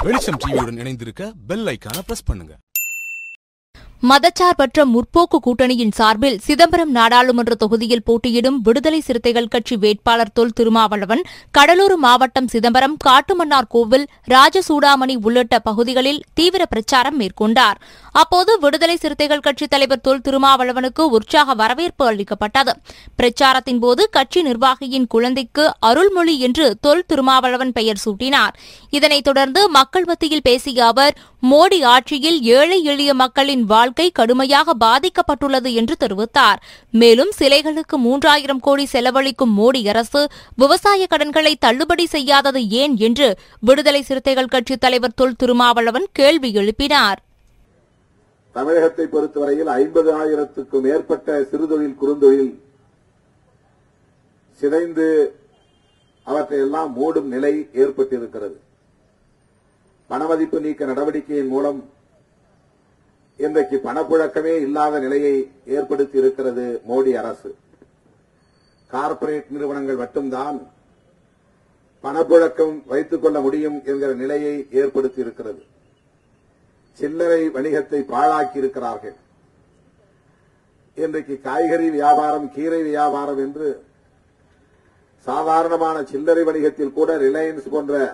வெளிச்சம் டிவியுடன் இணைந்திருக்க பெல் ஐகானை பிரஸ் பண்ணுங்க. மதச்சார்பற்ற முற்போக்கு கூட்டணியின் சார்பில் சிதம்பரம் நாடாளுமன்ற தொகுதியில் போட்டியிடும் விடுதலை சிறுத்தைகள் கட்சி வேட்பாளர் தொல் திருமாவளவன் கடலூர் மாவட்டம் சிதம்பரம், காட்டுமன்னார் கோவில், ராஜசூடாமணி உள்ளிட்ட பகுதிகளில் தீவிர பிரச்சாரம் மேற்கொண்டார். அப்போது விடுதலை சிறுத்தைகள் கட்சித் தலைவர் தொல் திருமாவளவனுக்கு உற்சாக வரவேற்பு அளிக்கப்பட்டது. பிரச்சாரத்தின்போது கட்சி நிர்வாகியின் குழந்தைக்கு அருள்மொழி என்று தொல் திருமாவளவன் பெயர் சூட்டினார். இதனைத் தொடர்ந்து மக்கள் மத்தியில் பேசிய அவர், மோடி ஆட்சியில் ஏழை எளிய மக்களின் வாழ்க்கை கடுமையாக பாதிக்கப்பட்டுள்ளது என்று தெரிவித்தார். மேலும் சிலைகளுக்கு 3000 கோடி செலவழிக்கும் மோடி அரசு விவசாய கடன்களை தள்ளுபடி செய்யாதது ஏன் என்று விடுதலை சிறுத்தைகள் கட்சித் தலைவர் தொல் திருமாவளவன் கேள்வி எழுப்பினார். தமிழகத்தை பொறுத்தவரையில் 50,000க்கும் மேற்பட்ட சிறுதொழில் குறுந்தொழில் சிதைந்து அவற்றையெல்லாம் மூடும் நிலை ஏற்பட்டிருக்கிறது. பணமதிப்பு நீக்க நடவடிக்கையின் மூலம் இன்றைக்கு பணப்புழக்கமே இல்லாத நிலையை ஏற்படுத்தி இருக்கிறது மோடி அரசு. கார்ப்பரேட் நிறுவனங்கள் மட்டும்தான் பணப்புழக்கம் வைத்துக் கொள்ள முடியும் என்கிற நிலையை ஏற்படுத்தி இருக்கிறது. சில்லறை வணிகத்தை பாழாக்கி இருக்கிறார்கள். இன்றைக்கு காய்கறி வியாபாரம், கீரை வியாபாரம் என்று சாதாரணமான சில்லறை வணிகத்தில் கூட ரிலையன்ஸ் போன்ற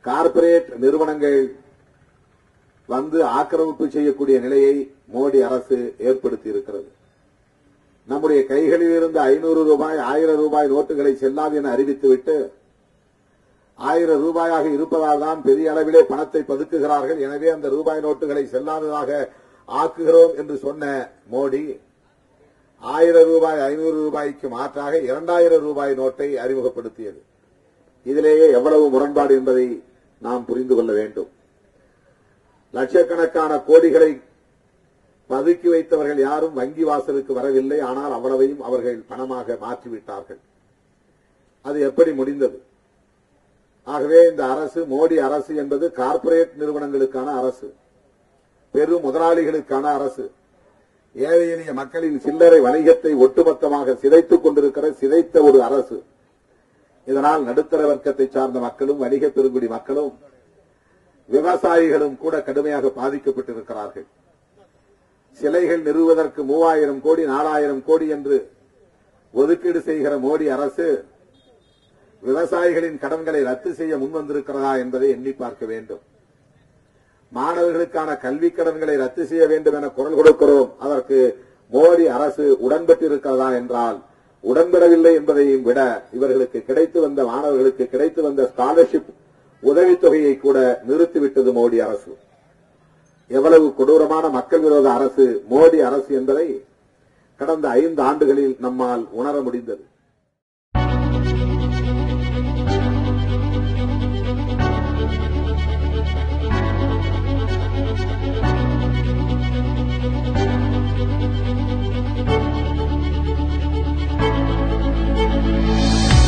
கார்ப்பரேட் நிறுவனங்கள் வந்து ஆக்கிரமிப்பு செய்யக்கூடிய நிலையை மோடி அரசு ஏற்படுத்தி இருக்கிறது. நம்முடைய கைகளில் இருந்த 500 ரூபாய், 1000 ரூபாய் நோட்டுகளை செல்லாது என அறிவித்துவிட்டு 1000 ரூபாயாக இருப்பதால் தான் பெரிய அளவிலே பணத்தை பதுக்குகிறார்கள், எனவே அந்த ரூபாய் நோட்டுகளை செல்லாததாக ஆக்குகிறோம் என்று சொன்ன மோடி 1000 ரூபாய், 500 ரூபாய்க்கு மாற்றாக 2000 ரூபாய் நோட்டை அறிமுகப்படுத்தியது. இதிலேயே எவ்வளவு முரண்பாடு என்பதை நாம் புரிந்து கொள்ள வேண்டும். லட்சக்கணக்கான கோடிகளை பதுக்கி வைத்தவர்கள் யாரும் வங்கி வாசலுக்கு வரவில்லை. ஆனால் அவ்வளவையும் அவர்கள் பணமாக மாற்றிவிட்டார்கள். அது எப்படி முடிந்தது? ஆகவே இந்த அரசு, மோடி அரசு என்பது கார்ப்பரேட் நிறுவனங்களுக்கான அரசு, பெரு முதலாளிகளுக்கான அரசு. ஏழை எளிய மக்களின் சில்லறை வணிகத்தை ஒட்டுமொத்தமாக சிதைத்த ஒரு அரசு. இதனால் நடுத்தர வர்க்கத்தை சார்ந்த மக்களும், வணிக பெருங்குடி மக்களும், விவசாயிகளும் கூட கடுமையாக பாதிக்கப்பட்டிருக்கிறார்கள். சிலைகள் நிறுவுவதற்கு 3000 கோடி, 4000 கோடி என்று ஒதுக்கீடு செய்கிற மோடி அரசு விவசாயிகளின் கடன்களை ரத்து செய்ய முன்வந்திருக்கிறதா என்பதை எண்ணி பார்க்க வேண்டும். மாணவர்களுக்கான கல்விக் கடன்களை ரத்து செய்ய வேண்டும் என குரல் கொடுக்கிறோம். அதற்கு மோடி அரசு உடன்பட்டிருக்கிறதா என்றால் உடன்படவில்லை என்பதையும் விட, இவர்களுக்கு கிடைத்து வந்த, மாணவர்களுக்கு கிடைத்து வந்த ஸ்காலர்ஷிப் உதவித்தொகையை கூட நிறுத்திவிட்டது மோடி அரசு. எவ்வளவு கொடூரமான மக்கள் விரோத அரசு மோடி அரசு என்பதை கடந்த 5 ஆண்டுகளில் நம்மால் உணர முடிந்தது.